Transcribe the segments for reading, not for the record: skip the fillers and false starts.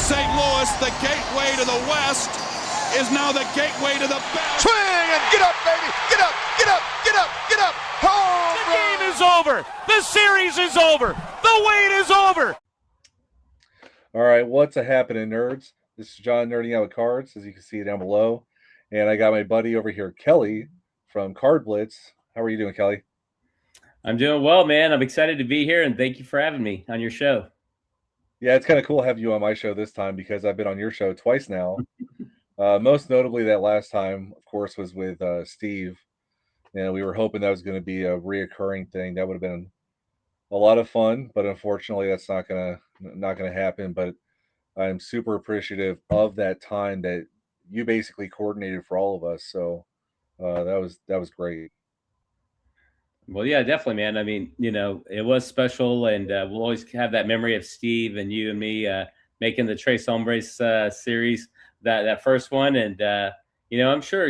St. Louis, the gateway to the West, is now the gateway to the best. Swing and get up, baby! Get up! Get up! Get up! Get up! Home The game is over. The series is over. The wait is over. All right, what's happening, nerds? This is John Nerding Out with Cards, as you can see down below. And I got my buddy over here, Kelly, from Card Blitz. How are you doing, Kelly? I'm doing well, man. I'm excited to be here, and thank you for having me on your show. Yeah, it's kind of cool to have you on my show this time because I've been on your show twice now. Most notably, that last time, of course, was with Steve. And we were hoping that was going to be a reoccurring thing. That would have been a lot of fun, but unfortunately, that's not gonna happen. But I'm super appreciative of that time that you basically coordinated for all of us. So that was great. Well, yeah, definitely, man. I mean, it was special, and we'll always have that memory of Steve and you and me making the Tres Hombres series, that first one. And I'm sure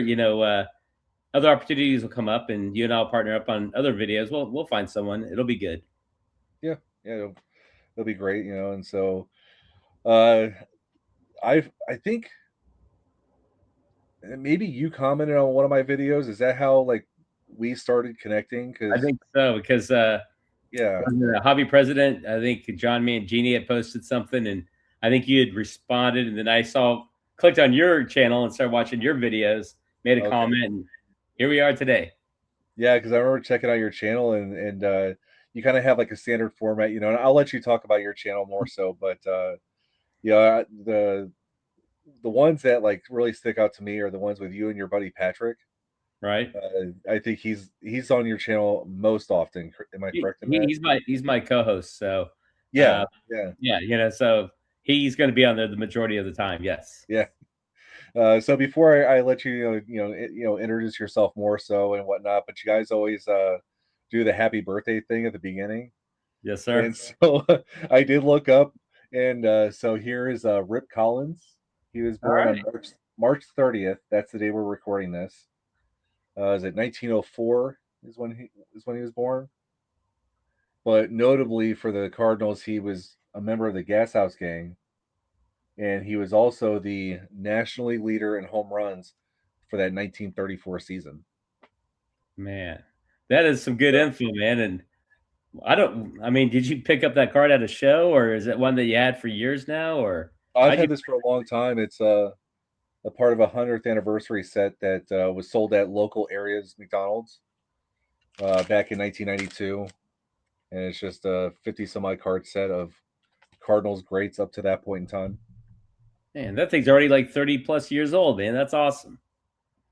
other opportunities will come up, and you and I'll partner up on other videos. We'll find someone. It'll be good. Yeah, it'll be great, And so, I think maybe you commented on one of my videos. Is that how we started connecting? I think so, because the hobby president, I think John Mangini had posted something, and I think you had responded, and then I clicked on your channel and started watching your videos, made a comment, and here we are today. Yeah, because I remember checking out your channel, and you kind of have a standard format, and I'll let you talk about your channel more so, but the ones that really stick out to me are the ones with you and your buddy Patrick. Right. I think he's on your channel most often. Am I correct in that? He's my co-host, so yeah. So he's going to be on there the majority of the time. Yes. Yeah. So before I let you introduce yourself more so and whatnot, but you guys always do the happy birthday thing at the beginning. Yes, sir. And so I did look up, and so here is Rip Collins. He was born on March 30th. That's the day we're recording this. Is it 1904 is when he was born? But notably for the Cardinals, he was a member of the Gas House Gang, and he was also the National League leader in home runs for that 1934 season. Man, that is some good info, man. And did you pick up that card at a show, or is it one that you had for years now? Or I've had this for a long time. It's a part of a 100th anniversary set that was sold at local areas McDonald's back in 1992, and it's just a 50 some odd card set of Cardinals greats up to that point in time. Man, that thing's already 30 plus years old, man. That's awesome.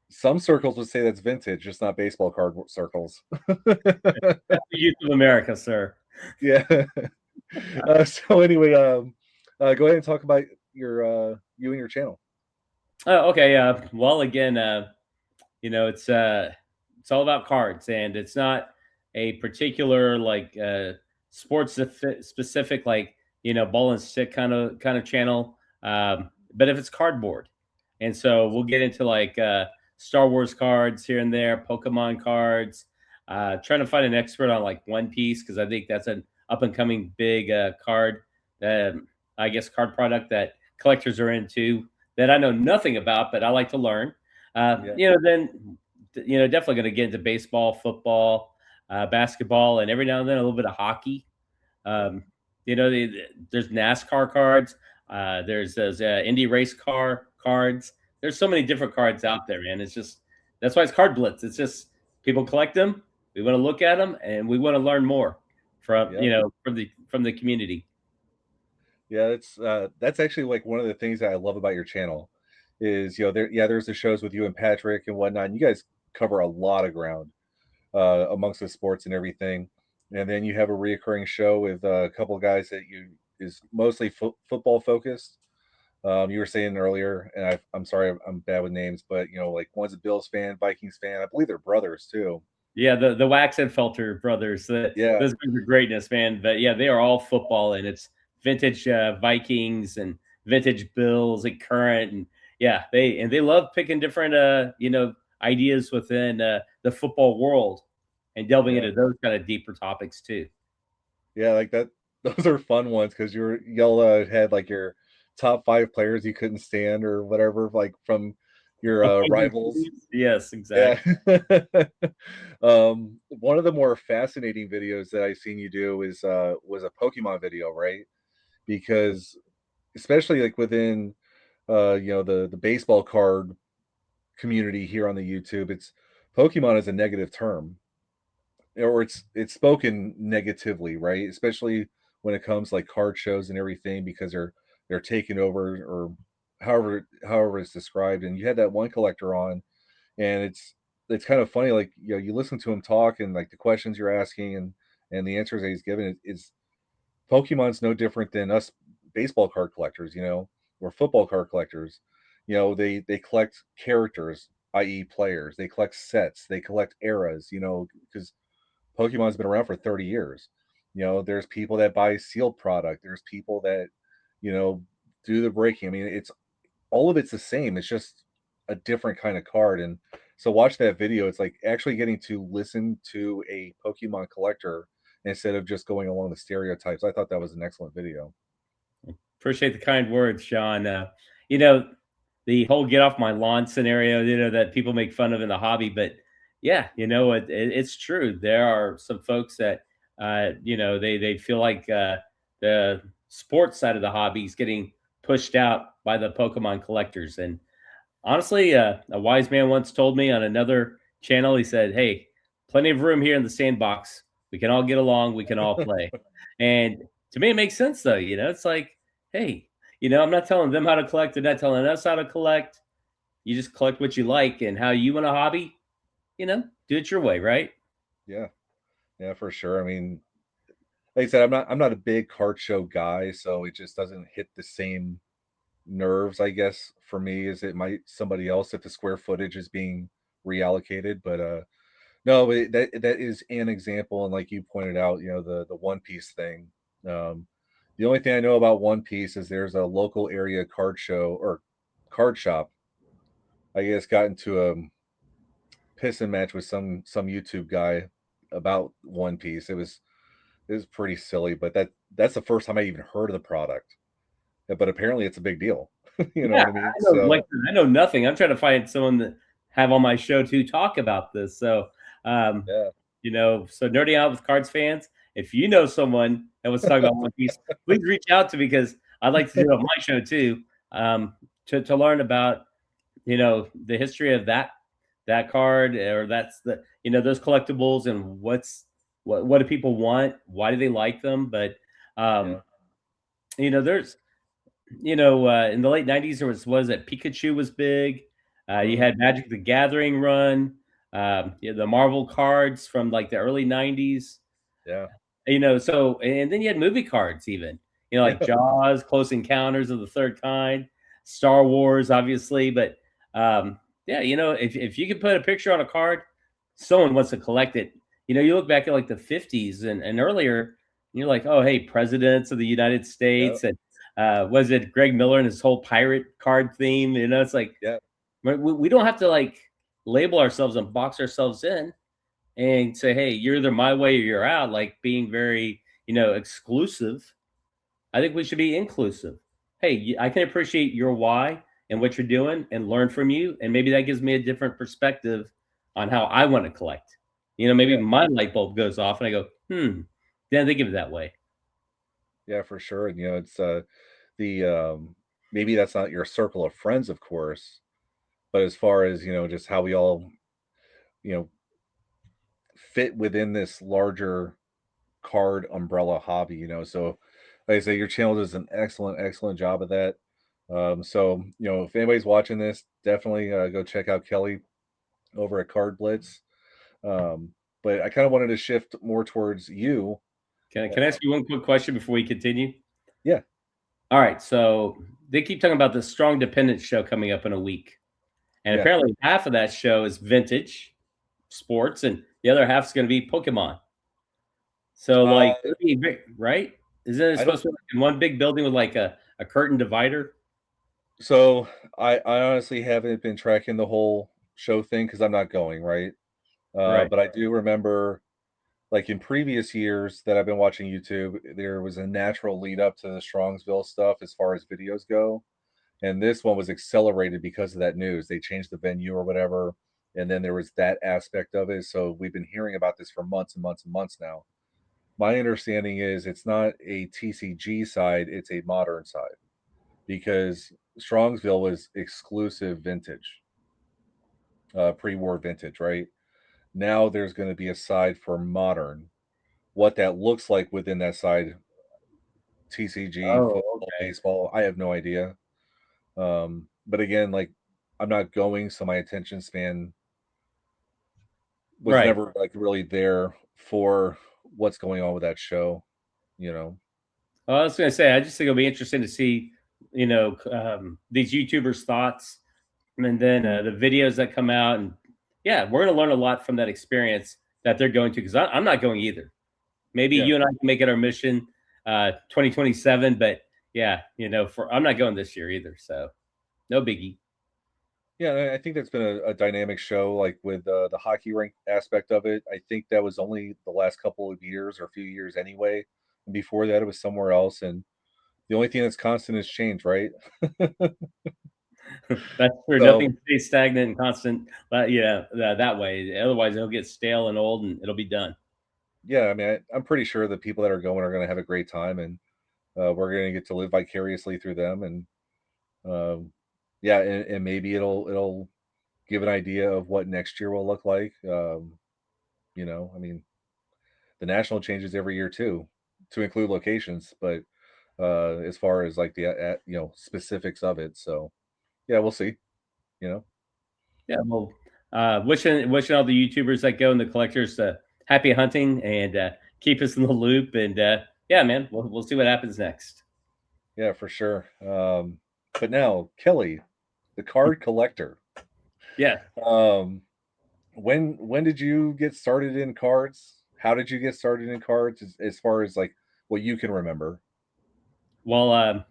Some circles would say that's vintage, just not baseball card circles. That's the youth of America, sir. Yeah. So anyway, go ahead and talk about your you and your channel. Oh, okay. Well, again, it's all about cards, and it's not a particular sports specific ball and stick kind of channel. But if it's cardboard, and so we'll get into Star Wars cards here and there, Pokemon cards, trying to find an expert on One Piece, because I think that's an up and coming big card, card product that collectors are into that I know nothing about, but I like to learn. Then definitely going to get into baseball, football, basketball, and every now and then a little bit of hockey. There's NASCAR cards. There's those Indy race car cards. There's so many different cards out there, man. It's just, that's why it's Card Blitz. It's just people collect them. We want to look at them, and we want to learn more from from the community. Yeah, that's actually one of the things that I love about your channel is there's the shows with you and Patrick and whatnot. And you guys cover a lot of ground amongst the sports and everything. And then you have a reoccurring show with a couple of guys that is mostly football focused. You were saying earlier, and I'm sorry, I'm bad with names, but one's a Bills fan, Vikings fan. I believe they're brothers too. Yeah, the Waxenfelter brothers. Those guys are greatness, man. But yeah, they are all football, and it's vintage Vikings and vintage Bills and current, and they love picking different ideas within the football world and delving into those kind of deeper topics too. Yeah, that. Those are fun ones because y'all had your top 5 players you couldn't stand or whatever, like from your rivals. Yes, Yeah. exactly. One of the more fascinating videos that I've seen you do is was a Pokemon video, right? Because especially like within the baseball card community here on the YouTube, it's Pokemon is a negative term, or it's spoken negatively, right? Especially when it comes like card shows and everything, because they're taking over, or however it's described. And you had that one collector on, and it's kind of funny, like, you listen to him talk, and like the questions you're asking, and the answers that he's giving, is Pokemon's no different than us baseball card collectors, or football card collectors. They collect characters, i.e. players. They collect sets, they collect eras, because Pokemon's been around for 30 years. There's people that buy sealed product, there's people that, you know, do the breaking. I mean, it's all of it's the same. It's just a different kind of card. And so watch that video. It's like actually getting to listen to a Pokemon collector instead of just going along the stereotypes. I thought that was an excellent video. Appreciate the kind words, Sean. You know, the whole get off my lawn scenario, that people make fun of in the hobby. But yeah, it's true. There are some folks that, they feel like the sports side of the hobby is getting pushed out by the Pokemon collectors. And honestly, a wise man once told me on another channel, he said, "Hey, plenty of room here in the sandbox. We can all get along. We can all play." And to me, it makes sense, though. It's like, hey, I'm not telling them how to collect. They're not telling us how to collect. You just collect what you like and how you want a hobby, do it your way, right? Yeah. Yeah, for sure. I mean, like I said, I'm not a big card show guy, so it just doesn't hit the same nerves, I guess, for me as it might somebody else if the square footage is being reallocated. But no, but that is an example. And like you pointed out, the One Piece thing. Um, the only thing I know about One Piece is there's a local area card show or card shop. I guess got into a pissing match with some YouTube guy about One Piece. It was pretty silly, but that's the first time I even heard of the product. But apparently it's a big deal. You know Yeah, what I mean? I know nothing. I'm trying to find someone that have on my show to talk about this. So, um, Yeah. so nerding out with cards fans. If you know someone that was talking about One Piece, please reach out to me because I'd like to do it on my show too. To learn about the history of that card, or that's those collectibles, and what do people want? Why do they like them? But Yeah. there's in the late 90s, there was that Pikachu was big. You had Magic the Gathering run, the Marvel cards from like the early 90s. Yeah. So, and then you had movie cards even, like Yeah. Jaws, Close Encounters of the Third Kind, Star Wars, obviously. But yeah, if you could put a picture on a card, someone wants to collect it. You look back at like the 50s and earlier, and you're like, oh, hey, presidents of the United States, and was it Greg Miller and his whole pirate card theme? It's like, Yeah. we don't have to like label ourselves and box ourselves in and say, hey, you're either my way or you're out, like being very, exclusive. I think we should be inclusive. Hey, I can appreciate your why and what you're doing and learn from you. And maybe that gives me a different perspective on how I want to collect. Maybe Yeah. my light bulb goes off and I go, didn't think of it that way. Yeah, for sure. And it's the maybe that's not your circle of friends, of course, but as far as, just how we all, you know, fit within this larger card umbrella hobby, So like I say, your channel does an excellent job of that. So, if anybody's watching this, definitely go check out Kelly over at Card Blitz. But I kind of wanted to shift more towards you. Can I ask you one quick question before we continue? Yeah. All right. So they keep talking about the Strong Dependence show coming up in a week. And Yeah. apparently half of that show is vintage sports and the other half is going to be Pokemon. So like, right? Isn't it supposed to be in one big building with like a curtain divider? So I honestly haven't been tracking the whole show thing because I'm not going, right? Right. But I do remember like in previous years that I've been watching YouTube, there was a natural lead up to the Strongsville stuff as far as videos go. And this one was accelerated because of that news. They changed the venue or whatever. And then there was that aspect of it. So we've been hearing about this for months and months and months now. My understanding is it's not a TCG side, it's a modern side because Strongsville was exclusive vintage, pre-war vintage, right? Now there's going to be a side for modern. What that looks like within that side, TCG, Oh, football, okay. baseball, I have no idea. But again, like I'm not going, so my attention span was Right. never like really there for what's going on with that show, you know. Well, I was going to say, I just think it'll be interesting to see, these YouTubers' thoughts, and then the videos that come out, and yeah, we're going to learn a lot from that experience that they're going to. Because I'm not going either. Maybe Yeah. you and I can make it our mission, 2027. But yeah, I'm not going this year either. So no biggie. Yeah, I think that's been a dynamic show, like with the hockey rink aspect of it. I think that was only the last couple of years or a few years anyway. And before that, it was somewhere else. And the only thing that's constant is change, right? That's true. So, Nothing stays stagnant and constant. But yeah, that way. Otherwise, it'll get stale and old, and it'll be done. yeah, I mean, I'm pretty sure the people that are going are going to have a great time, and we're going to get to live vicariously through them. And yeah, and maybe it'll give an idea of what next year will look like. I mean, the national changes every year too, to include locations, but as far as like the specifics of it, so yeah, we'll see. You know, Yeah. Well, wishing all the YouTubers that go and the collectors happy hunting, and keep us in the loop. And yeah, man, we'll see what happens next. yeah, for sure. But now, Kelly, the card collector. Yeah. Um, when did you get started in cards? How did you get started in cards? As far as like what you can remember? Well,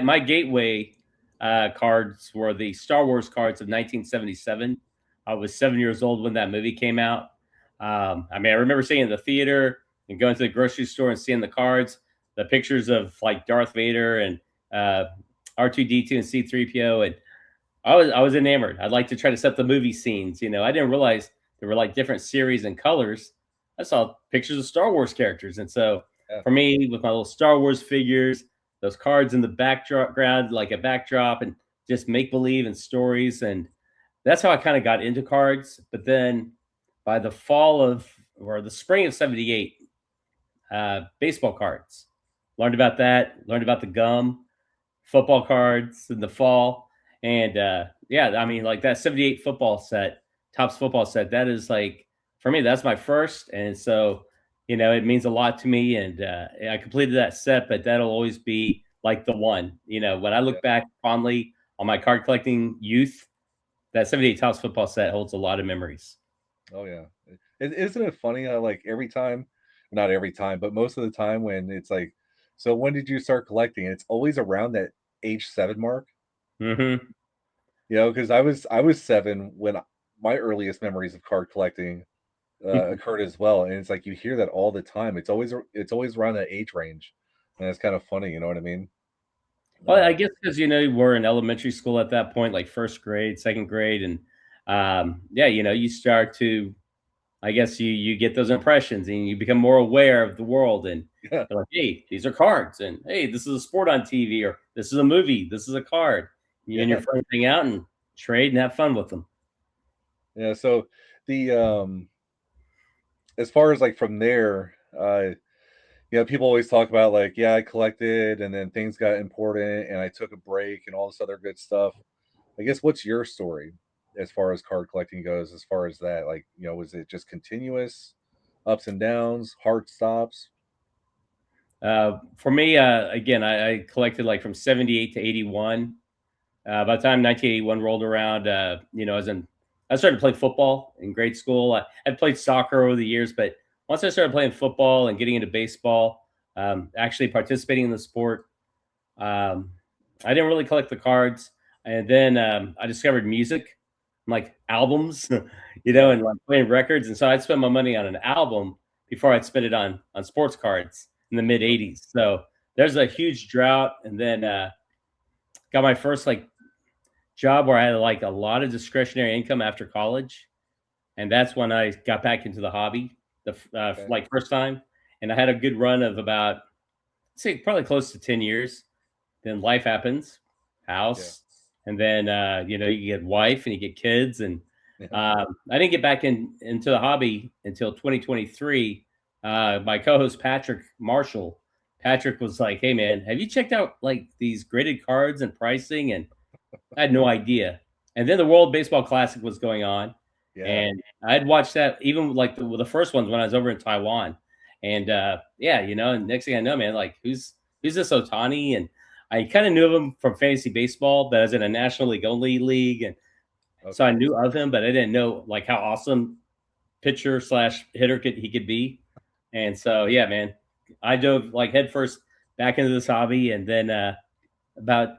my gateway cards were the Star Wars cards of 1977. I was 7 years old when that movie came out. I mean, I remember seeing it in the theater and going to the grocery store and seeing the cards, the pictures of like Darth Vader and R2D2 and C3PO, and I was enamored. I'd like to try to set the movie scenes. I didn't realize there were like different series and colors. I saw pictures of Star Wars characters, and so Yeah. for me, with my little Star Wars figures, those cards in the background, like a backdrop, and just make believe and stories, and that's how I kind of got into cards. But then by the fall of or the spring of '78, baseball cards. Learned about that. Learned about the gum, football cards in the fall, and yeah, I mean, like that '78 football set, Topps football set. That is like for me, that's my first, and so it means a lot to me. And I completed that set, but that'll always be like the one. When I look Yeah. back fondly on my card collecting youth, that '78 Topps football set holds a lot of memories. Oh yeah. Isn't it funny how like every time, not every time, but most of the time when it's like, so when did you start collecting? It's always around that age 7 mark. Mm-hmm. Because I was 7 when my earliest memories of card collecting occurred as well, and it's like you hear that all the time. It's always around that age range, and it's kind of funny. You know what I mean? Well, I Uh, guess because we're in elementary school at that point, like first grade, second grade, and yeah, you start to, I guess you get those impressions and you become more aware of the world, and yeah, they're like, hey, these are cards, and hey, this is a sport on TV, or this is a movie, this is a card. You and your yeah, friends hang out and trade and have fun with them. yeah. So the as far as like from there, people always talk about like, yeah, I collected, and then things got important, and I took a break, and all this other good stuff. I guess what's your story as far as card collecting goes? As far as that, like, was it just continuous ups and downs, hard stops? For me, again, I collected like from '78 to '81. By the time 1981 rolled around, I started playing football in grade school. I had played soccer over the years, but once I started playing football and getting into baseball, actually participating in the sport, um, I didn't really collect the cards. And then I discovered music, like albums, Yeah, and like playing records. And so I'd spend my money on an album before I'd spent it on sports cards in the mid '80s. So there's a huge drought, and then got my first like job where I had like a lot of discretionary income after college, and that's when I got back into the hobby like first time, and I had a good run of about say probably close to 10 years. Then life happens, house, and then you get wife and you get kids, and I didn't get back into the hobby until 2023. My co-host Patrick Marshall, Patrick was like, "Hey man, have you checked out like these graded cards and pricing?" And I had no idea. And then the World Baseball Classic was going on, and I had watched that even like the first ones when I was over in Taiwan. And and next thing I know, man, like who's this Otani? And I kind of knew of him from fantasy baseball, but I was in a National League only league, and so I knew of him, but I didn't know like how awesome pitcher / hitter he could be. And so yeah, man, I dove like headfirst back into this hobby, and then about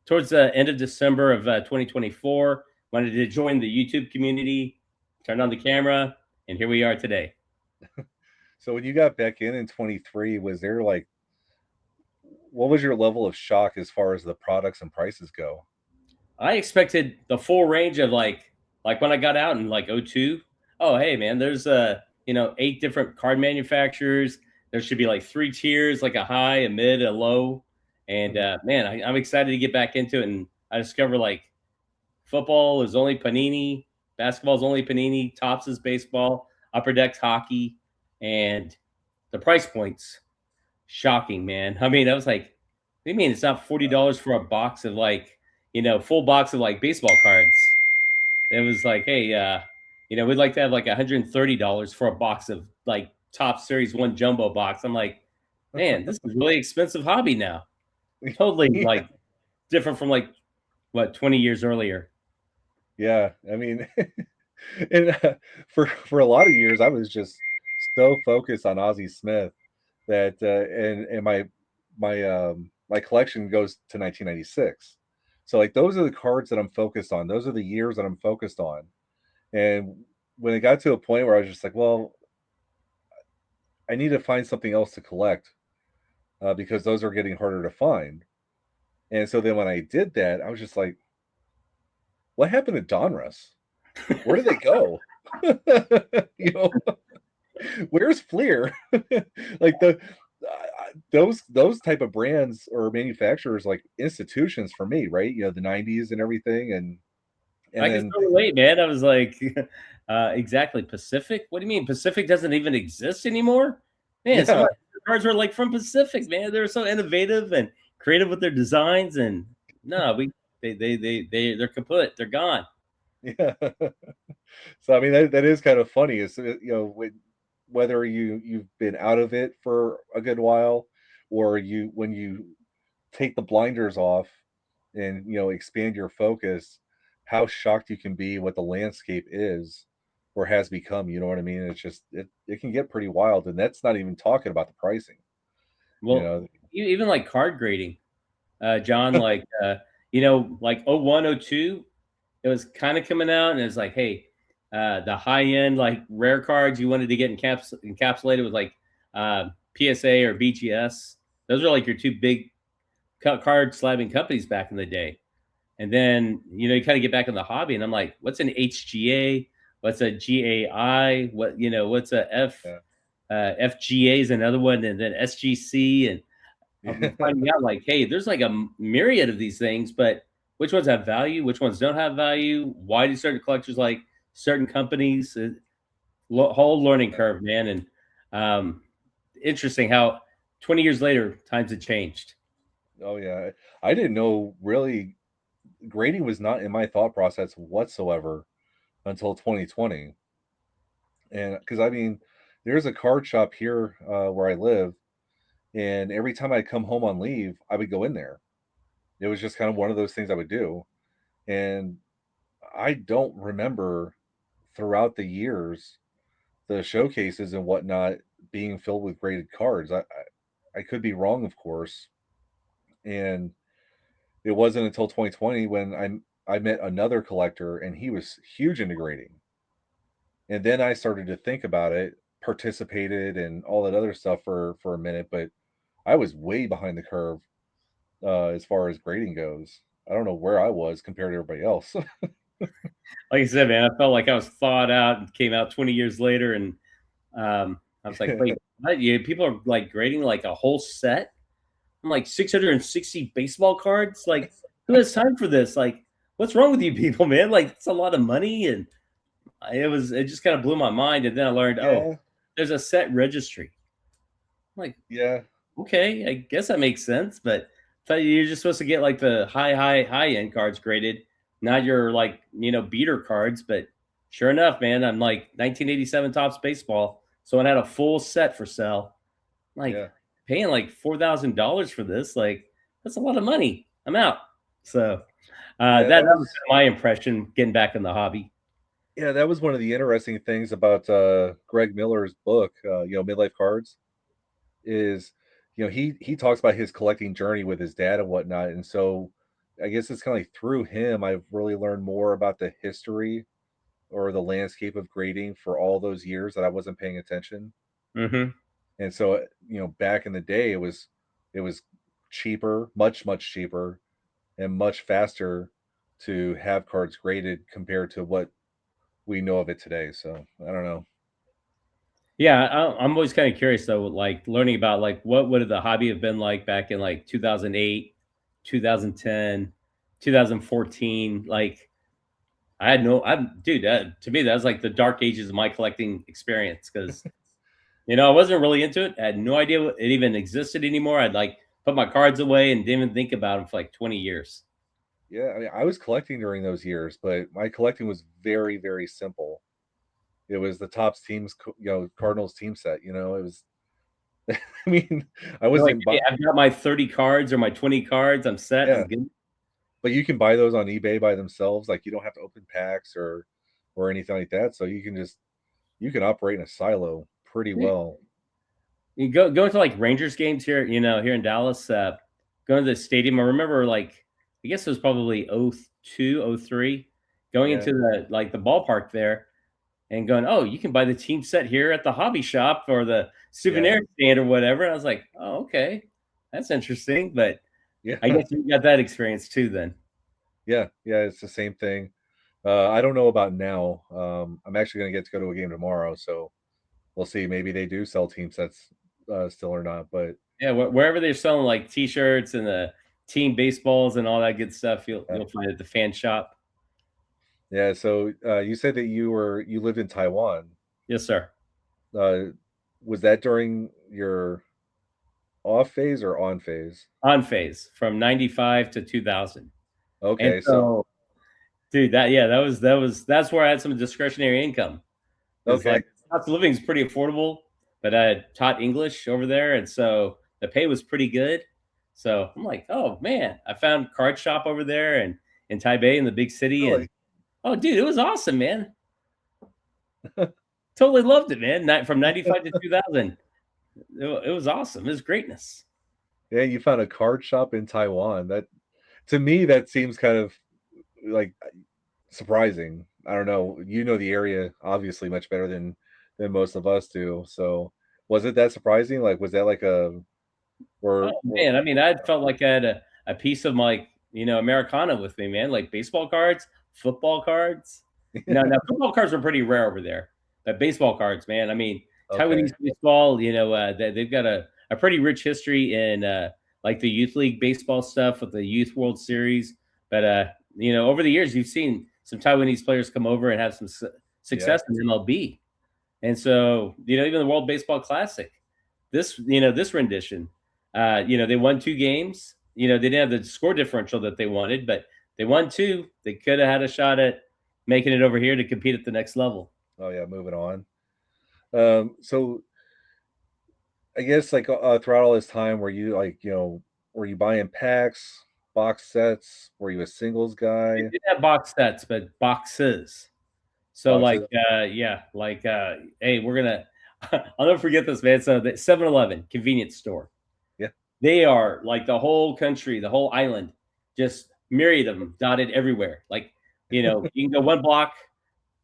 towards the end of December of 2024, wanted to join the YouTube community, turned on the camera, and here we are today. So when you got back in 23, was there like, what was your level of shock as far as the products and prices go? I expected the full range of like when I got out in like 02. Oh, hey man, there's 8 different card manufacturers. There should be like 3 tiers, like a high, a mid, a low. And man, I'm excited to get back into it. And I discovered like football is only Panini, basketball is only Panini, Topps is baseball, Upper Deck's hockey. And the price points, shocking, man. I mean, I was like, what do you mean it's not $40 for a box of like, full box of like baseball cards? It was like, hey, we'd like to have like $130 for a box of like Topps Series 1 jumbo box. I'm like, man, this is really expensive hobby now. Totally like different from like, 20 years earlier. Yeah, I mean, and for a lot of years, I was just so focused on Ozzie Smith that and my collection goes to 1996. So like those are the cards that I'm focused on. Those are the years that I'm focused on. And when it got to a point where I was just like, well, I need to find something else to collect because those are getting harder to find. And so then when I did that, I was just like, what happened to Donruss? Where did they go? Where's Fleer? Like those type of brands or manufacturers, like institutions for me, right? The 90s and everything. And I can still relate, man. I was like, exactly. Pacific? What do you mean? Pacific doesn't even exist anymore? Man, some cards were like from Pacific, man. They're so innovative and creative with their designs. And no, they're kaput. They're gone. Yeah. So I mean that is kind of funny. Is whether you've been out of it for a good while, or when you take the blinders off and expand your focus, how shocked you can be what the landscape is or has become. You know what I mean? It's just it can get pretty wild, and that's not even talking about the pricing. Well, even like card grading, John, like like 01, 02, it was kind of coming out, and it was like, hey, the high end like rare cards you wanted to get encapsulated with like PSA or BGS. Those are like your 2 big card slabbing companies back in the day. And then you kind of get back in the hobby, and I'm like, what's an HGA? What's a GAI? What's a FGA is another one, and then SGC, and I'm finding out like, hey, there's like a myriad of these things, but which ones have value? Which ones don't have value? Why do certain collectors like certain companies? Whole learning curve, man. And interesting how 20 years later, times have changed. Oh yeah, I didn't know really. Grading was not in my thought process whatsoever until 2020. And because I mean, there's a card shop here where I live, and every time I come home on leave, I would go in there. It was just kind of one of those things I would do. And I don't remember throughout the years the showcases and whatnot being filled with graded cards. I could be wrong, of course. And it wasn't until 2020 when I met another collector, and he was huge into grading. And then I started to think about it participated and all that other stuff for a minute, but I was way behind the curve as far as grading goes. I don't know where I was compared to everybody else. Like I said, man, I felt like I was thawed out and came out 20 years later, and I was like, wait, what? Yeah, people are like grading like a whole set. I'm like 660 baseball cards. Like, who has time for this? Like, what's wrong with you people, man? Like, it's a lot of money, and it just kind of blew my mind. And then I learned, oh, there's a set registry. I'm like, yeah, okay, I guess that makes sense. But I thought you're just supposed to get like the high end cards graded, not your like beater cards. But sure enough, man, I'm like 1987 Topps baseball. So I had a full set for sale. Like paying like $4,000 for this, like that's a lot of money. I'm out. So that was my impression getting back in the hobby. Yeah, that was one of the interesting things about Greg Miller's book, Midlife Cards, is he talks about his collecting journey with his dad and whatnot. And so I guess it's kind of like through him I've really learned more about the history or the landscape of grading for all those years that I wasn't paying attention. Mm-hmm. And so back in the day it was cheaper, much cheaper and much faster to have cards graded compared to what we know of it today. So I don't know. Yeah, I'm always kind of curious though, like learning about like what would the hobby have been like back in like 2008, 2010, 2014. Like to me that was like the dark ages of my collecting experience, because I wasn't really into it. I had no idea it even existed anymore. I'd like put my cards away and didn't even think about them for like 20 years. Yeah, I mean, I was collecting during those years, but my collecting was very, very simple. It was the Topps teams, Cardinals team set. It was. I mean, I wasn't. Like, I've got my 30 cards or my 20 cards. I'm set. Yeah. I'm good. But you can buy those on eBay by themselves. Like you don't have to open packs or anything like that. So you can operate in a silo pretty well. You go into like Rangers games here, here in Dallas. Going to the stadium. I remember like I guess it was probably 02, 03, going into the ballpark there and going, oh, you can buy the team set here at the hobby shop or the souvenir stand or whatever. And I was like, oh, okay, that's interesting. But I guess you got that experience too then. Yeah, it's the same thing. I don't know about now. I'm actually going to get to go to a game tomorrow, so we'll see. Maybe they do sell team sets still or not. But yeah, wherever they're selling like T-shirts and the team baseballs and all that good stuff, you'll find it at the fan shop. Yeah. So you said that you lived in Taiwan. Yes, sir. Was that during your off phase or on phase? On phase from 95 to 2000. Okay. And so dude, that's where I had some discretionary income. Okay. Like, cost of living is pretty affordable, but I had taught English over there, and so the pay was pretty good. So I'm like, oh man, I found card shop over there and in Taipei in the big city. Really? And oh dude, it was awesome, man. Totally loved it, man. From 95 to 2000. It was awesome. It was greatness. Yeah, you found a card shop in Taiwan. That, to me, that seems kind of like surprising. I don't know. You know the area obviously much better than most of us do. So was it that surprising? Like, was that like man, I mean, I felt like I had a piece of my, Americana with me, man, like baseball cards, football cards. Now football cards were pretty rare over there, but baseball cards, man. I mean, Taiwanese baseball, they've got a pretty rich history in like the youth league baseball stuff with the Youth World Series. But over the years, you've seen some Taiwanese players come over and have some success in MLB. And so, even the World Baseball Classic, this rendition, they won 2 games. They didn't have the score differential that they wanted, but they won 2. They could have had a shot at making it over here to compete at the next level. Oh yeah, moving on. So I guess like throughout all this time, were you buying packs, box sets? Were you a singles guy? We did have box sets, but boxes. So boxes. Hey, we're gonna. I'll never forget this, man. So the 7-Eleven convenience store. Yeah, they are like the whole country, the whole island, just myriad of them dotted everywhere. Like you can go one block,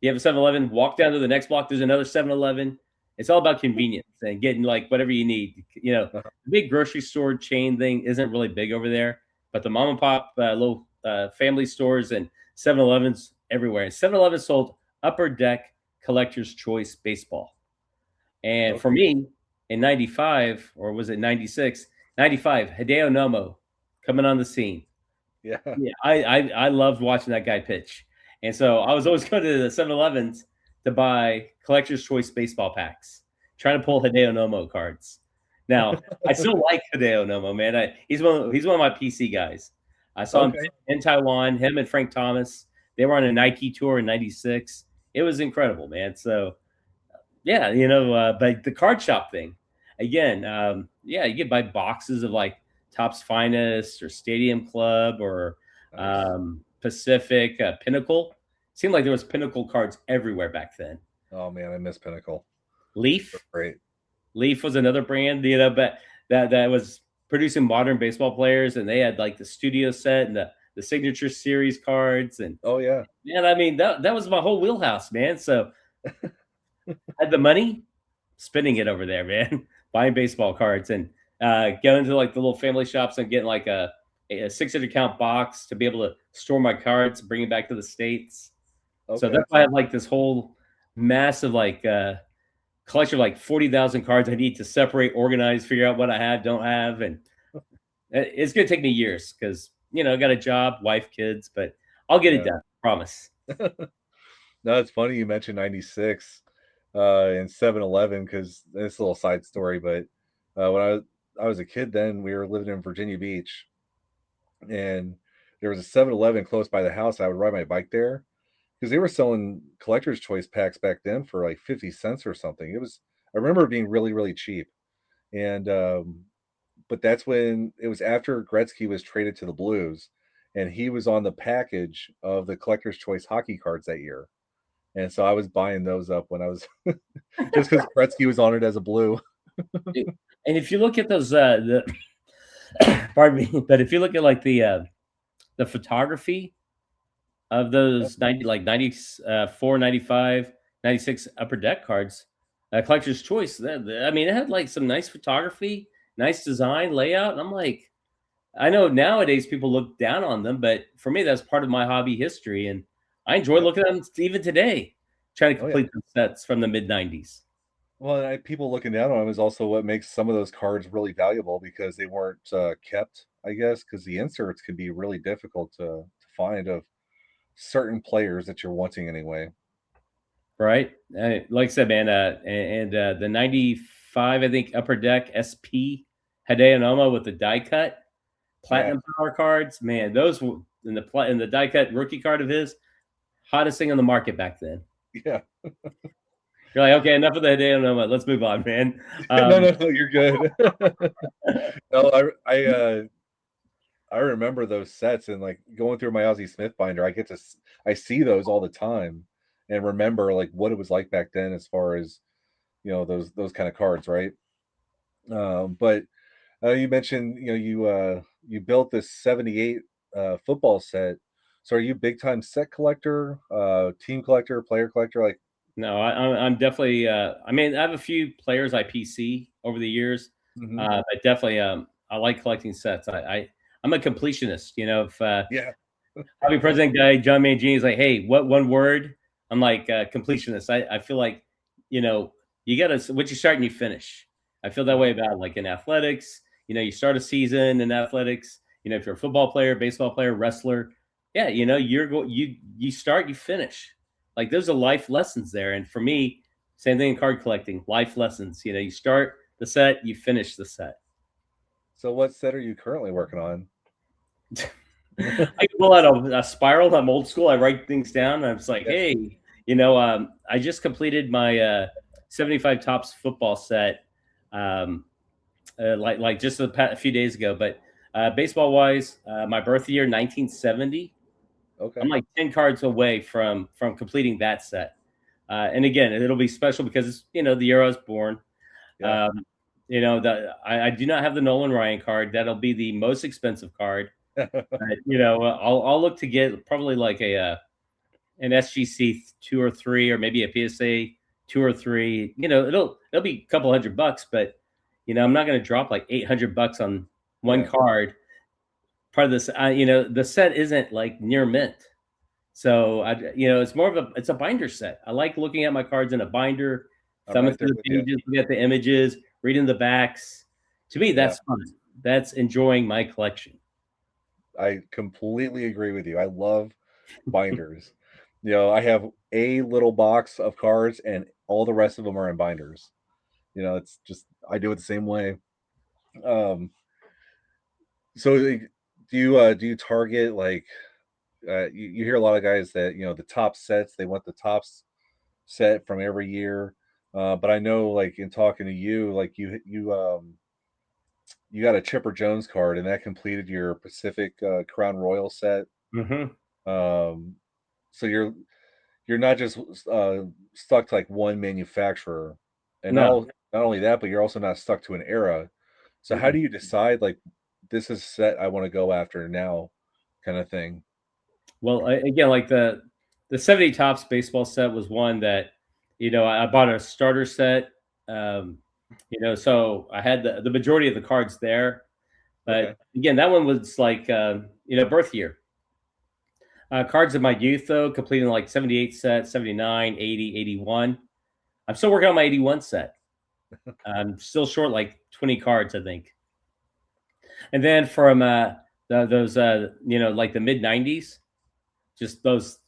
you have a 7-Eleven. Walk down to the next block, there's another 7-Eleven. It's all about convenience and getting like whatever you need. The big grocery store chain thing isn't really big over there, but the mom and pop little family stores and 7-Elevens everywhere. And 7-Eleven sold Upper Deck Collector's Choice baseball. And for me, in 95, or was it 96? 95, Hideo Nomo coming on the scene. Yeah. I loved watching that guy pitch. And so I was always going to the 7-Elevens to buy Collector's Choice baseball packs, trying to pull Hideo Nomo cards. Now, I still like Hideo Nomo, man. He's one of my PC guys. I saw him in Taiwan, him and Frank Thomas. They were on a Nike tour in 96. It was incredible, man. So, yeah, but the card shop thing, again, you could buy boxes of like Topps Finest or Stadium Club or Pacific, Pinnacle. Seemed like there was Pinnacle cards everywhere back then. Oh, man, I miss Pinnacle. Leaf. Great. Leaf was another brand, but that was producing modern baseball players, and they had like the studio set and the signature series cards. And I mean, that was my whole wheelhouse, man. So I had the money, spending it over there, man, buying baseball cards and going to like the little family shops and getting like a 600 count box to be able to store my cards, bring it back to the States. So that's why I had like this whole massive like collection of like 40,000 cards I need to separate, organize, figure out what I have, don't have. And it's going to take me years because, I got a job, wife, kids, but I'll get it done. Promise. No, it's funny you mentioned 96 and 7-Eleven because it's a little side story, but when I was a kid then, we were living in Virginia Beach and there was a 7-Eleven close by the house. I would ride my bike there because they were selling Collector's Choice packs back then for like 50 cents or something. I remember it being really, really cheap. And, but that's when it was after Gretzky was traded to the Blues and he was on the package of the Collector's Choice hockey cards that year. And so I was buying those up when I was just because Gretzky was on it as a Blue. And if you look at those, pardon me, but if you look at like the photography of those 94, 95, 96 Upper Deck cards, Collector's Choice, I mean, it had like some nice photography, nice design, layout. And I'm like, I know nowadays people look down on them, but for me, that's part of my hobby history. And I enjoy looking at them even today, trying to complete the sets from the mid-90s. Well, people looking down on them is also what makes some of those cards really valuable because they weren't kept, I guess, because the inserts can be really difficult to find of certain players that you're wanting anyway. Right. Like I said, man, and the 95, I think, Upper Deck SP Hideo Nomo with the die cut platinum power cards, man, those were in the die cut rookie card of his, hottest thing on the market back then. Yeah. You're like, okay, enough of the Hideo Nomo. Let's move on, man. No, you're good. No, I remember those sets and like going through my Ozzie Smith binder, I see those all the time and remember like what it was like back then as far as those kind of cards, right? But you mentioned you built this 78 football set. So are you big time set collector, team collector, player collector? Like, no, I'm definitely. I mean, I have a few players I PC over the years, but definitely, I like collecting sets. I'm a completionist. If Hobby President guy John Mangini is like, hey, what one word? I'm like completionist. I feel like you gotta what you start and you finish. I feel that way about like in athletics. You start a season in athletics. If you're a football player, baseball player, wrestler, you start, you finish. Like those are life lessons there. And for me, same thing in card collecting, life lessons. You start the set, you finish the set. So what set are you currently working on? I pull out a spiral. I'm old school. I write things down. I'm just like, hey, I just completed my 75 Topps football set like just a few days ago. But baseball wise, my birth year, 1970. Okay. I'm like 10 cards away from completing that set. And again, it'll be special because it's, the year I was born. Yeah. I do not have the Nolan Ryan card. That'll be the most expensive card. I'll look to get probably like an SGC 2 or 3, or maybe a PSA 2 or 3. it'll be a couple $100, but I'm not going to drop like $800 on one Yeah. card. Part of this, the set isn't like near mint, so it's more of it's a binder set. I like looking at my cards in a binder, I'm thumbing right there through the with you. pages, looking at the images, reading the backs. To me, that's fun. That's enjoying my collection. I completely agree with you. I love binders. I have a little box of cards, and all the rest of them are in binders. It's just I do it the same way. So do you target like you hear a lot of guys that the top sets, they want the tops set from every year. But I know, like, in talking to you, like you got a Chipper Jones card, and that completed your Pacific Crown Royal set. Mm-hmm. So you're not just stuck to like one manufacturer, and No. not only that, but you're also not stuck to an era. So how do you decide, like, this is set I want to go after now, kind of thing? Well, again, like the 70 Tops baseball set was one that, I bought a starter set. So I had the majority of the cards there. But Okay. again, that one was like, birth year. Cards of my youth, though, completing like 78 set, 79, 80, 81. I'm still working on my 81 set. I'm still short like 20 cards, I think. And then from those, like the mid 90s, just those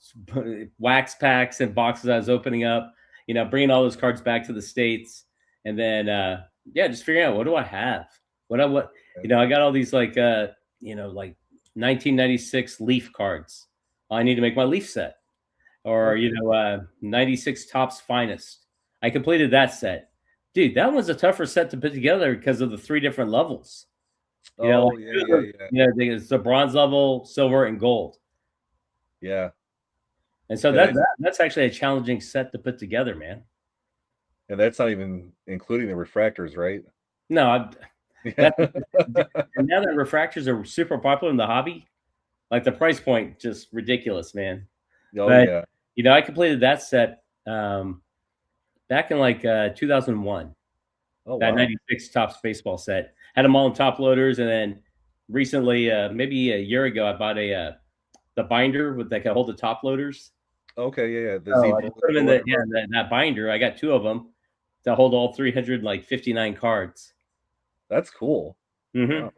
wax packs and boxes I was opening up, bringing all those cards back to the States. And then, just figuring out, what do I have? I got all these like 1996 Leaf cards. I need to make my Leaf set. Or, 96 Tops Finest. I completed that set. Dude, that was a tougher set to put together because of the 3 different levels. Yeah. It's the bronze level, silver, and gold. Yeah. And so that's actually a challenging set to put together, man. And that's not even including the refractors, right? No, Yeah. and now that refractors are super popular in the hobby, like the price point just ridiculous, man. Oh, But, yeah. I completed that set back in like 2001. Oh, That wow. 96 Tops baseball set. Had them all in top loaders, and then recently, maybe a year ago, I bought the binder that can hold the top loaders. Okay, yeah. The So Z I Bullet put them or in whatever. that binder. I got 2 of them to hold all 359 cards. That's cool. Mm-hmm. Wow.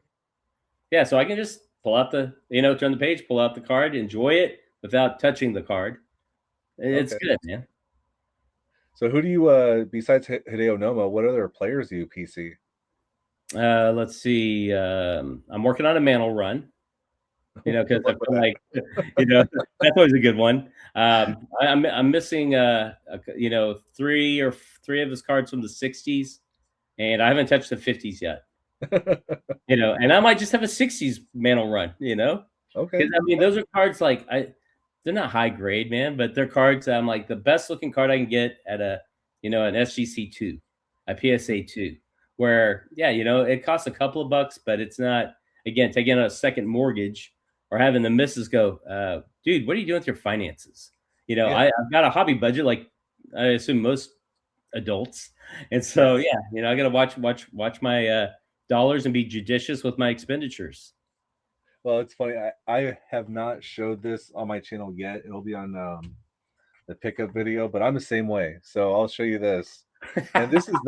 Yeah, so I can just pull out turn the page, pull out the card, enjoy it without touching the card. It's Okay. good, man. So who do you besides Hideo Nomo, what other players do you PC? Let's see. I'm working on a Mantle run. Because Good I luck with feel that. like, that's always a good one. I'm missing, 3 of his cards from the 60s, and I haven't touched the 50s yet. And I might just have a 60s Mantle run. Okay. Because I mean, those are cards like they're not high grade, man, but they're cards I'm like the best looking card I can get at an SGC 2, a PSA 2, where it costs a couple of bucks, but it's not, again, taking out a second mortgage or having the missus go, dude, what are you doing with your finances? Yeah. I've got a hobby budget, like I assume most adults, and so Yes. I got to watch my dollars and be judicious with my expenditures. Well, it's funny. I have not showed this on my channel yet. It'll be on the pickup video, but I'm the same way. So I'll show you this. And this is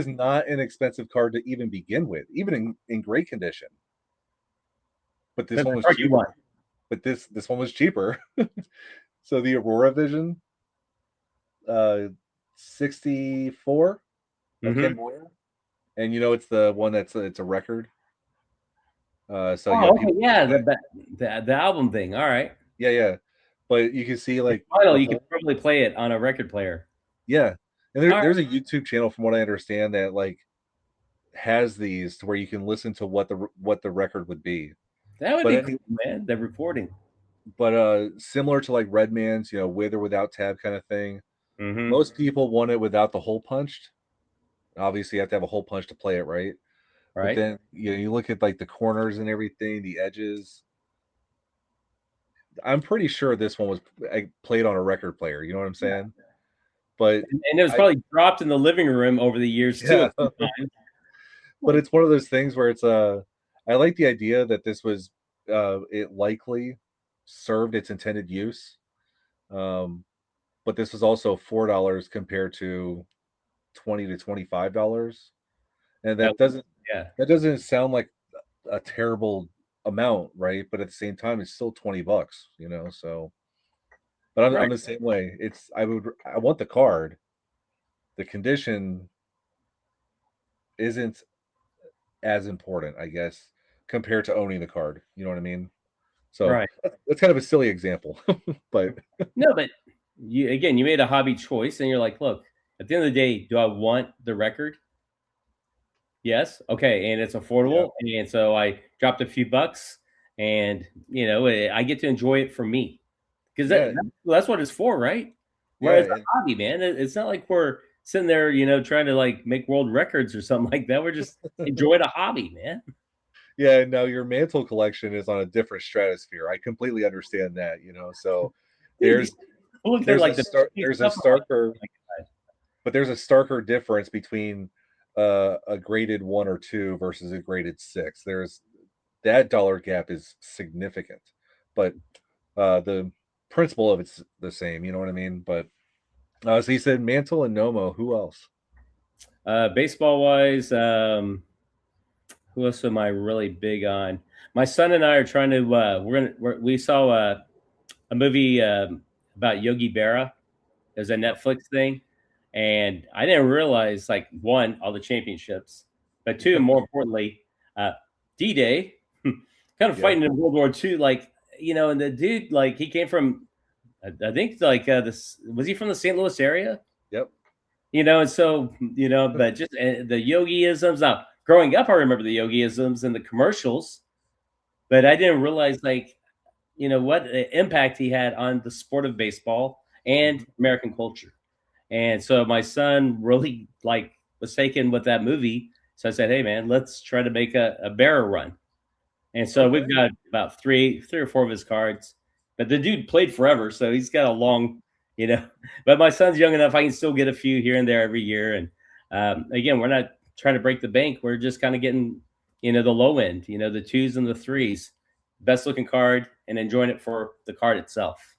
not an expensive card to even begin with, even in great condition. But this That's one the was card you cheaper. want. But this one was cheaper. So the Aurora Vision, 64 of Ken Boyer, and it's the one it's a record. So Okay, people, yeah, the album thing. All right, yeah. But you can see like vinyl, you could probably play it on a record player. yeah, and All right. there's a YouTube channel, from what I understand, that like has these to where you can listen to what the record would be. That would But be cool, man. The recording. But similar to like Redman's, with or without tab kind of thing. Mm-hmm. Most people want it without the hole punched. Obviously, you have to have a hole punch to play it, right? But Right. then you look at like the corners and everything, the edges. I'm pretty sure this one was played on a record player. You know what I'm saying? But And it was probably dropped in the living room over the years too. yeah, but it's one of those things where it's I like the idea that this was it likely served its intended use. Um, but this was also $4 compared to $20 to $25. And Yeah. that doesn't sound like a terrible amount, right? But at the same time, it's still $20, you know. So, but I'm Right. the same way. I want the card. The condition isn't as important, I guess, compared to owning the card. You know what I mean? So Right. that's kind of a silly example, but No, but you made a hobby choice, and you're like, look, at the end of the day, do I want the record? Yes. Okay. And it's yeah, affordable. And so I dropped a few bucks, and I get to enjoy it for me, because yeah, that's what it's for, right? Where it's yeah, a hobby, man. It's not like we're sitting there, trying to like make world records or something like that. We're just enjoying a hobby, man. yeah. Now your mantle collection is on a different stratosphere. I completely understand that, you know. So Dude, you there's look at there's like a the start there's a stuff. I'm starker like, but there's a starker difference between a graded 1 or 2 versus a graded 6. There's that dollar gap is significant, but the principle of it's the same. You know what I mean? But so he said Mantle and Nomo. Who else? baseball wise, who else am I really big on? My son and I are trying to. We saw a movie about Yogi Berra. It was a Netflix thing, and I didn't realize, like, one, all the championships, but two, more importantly, D-Day, kind of Yeah, fighting in World War II, like, and the dude, like, he came from, I think, like, this was he from the St. Louis area? yep, And so, but just the yogiisms. Now, growing up, I remember the yogiisms and the commercials, but I didn't realize, like, what impact he had on the sport of baseball and American culture. And so my son really, like, was taken with that movie. So I said, hey man, let's try to make a bearer run. And so okay, we've got about three or four of his cards. But the dude played forever, so he's got a long, you know. But my son's young enough; I can still get a few here and there every year. And again, we're not trying to break the bank. We're just kind of getting, the low end, the twos and the threes, best looking card, and enjoying it for the card itself.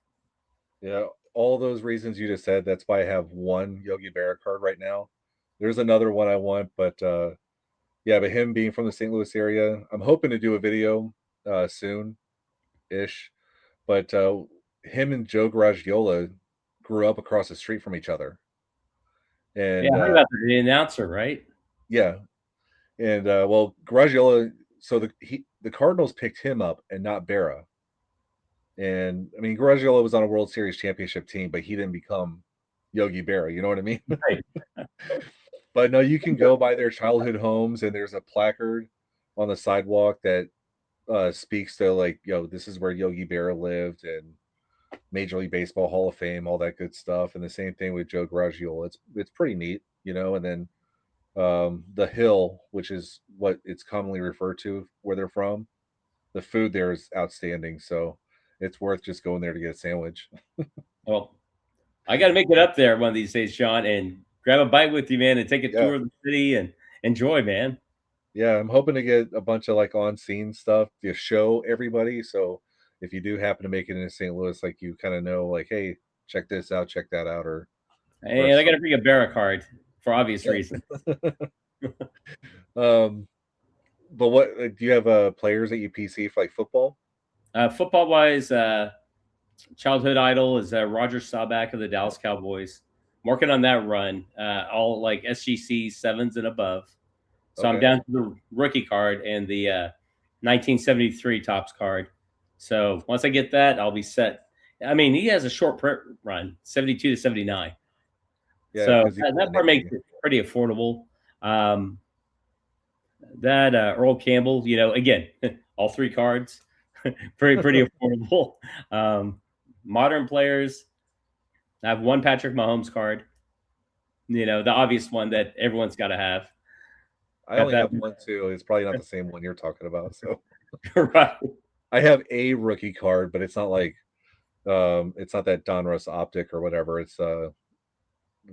yeah. All those reasons you just said. That's why I have one Yogi Berra card right now. There's another one I want, but yeah, but him being from the St. Louis area, I'm hoping to do a video soon ish. But him and Joe Garagiola grew up across the street from each other, Yeah, and I heard about the announcer, right? yeah, and well, Garagiola. So the Cardinals picked him up and not Berra. And I mean, Garagiola was on a World Series championship team, but he didn't become Yogi Berra. You know what I mean? Right. But no, you can go by their childhood homes, and there's a placard on the sidewalk that speaks to, like, this is where Yogi Berra lived, and Major League Baseball Hall of Fame, all that good stuff. And the same thing with Joe Garagiola. It's pretty neat, And then the Hill, which is what it's commonly referred to where they're from, the food there is outstanding. So it's worth just going there to get a sandwich. Well, I got to make it up there one of these days, Sean, and grab a bite with you, man, and take a Yeah. tour of the city and enjoy, man. Yeah, I'm hoping to get a bunch of like on scene stuff to show everybody. So if you do happen to make it into St. Louis, like, you kind of know, like, hey, check this out, check that out, or And I got to bring a Barra card for obvious reasons. But what do you have players at UPC for like football? Football wise, childhood idol is Roger Staubach of the Dallas Cowboys. I'm working on that run, all like SGC 7s and above. So I'm Okay. down to the rookie card and the 1973 Topps card. So once I get that, I'll be set. I mean, he has a short print run, 72 to 79. Yeah, So 'cause that part makes it pretty affordable. That Earl Campbell, again, all three cards, pretty affordable. Modern players, I have one Patrick Mahomes card. The obvious one that everyone's got to have. I only have one too. It's probably not the same one you're talking about. So Right. I have a rookie card, but it's not like it's not that Donruss optic or whatever. It's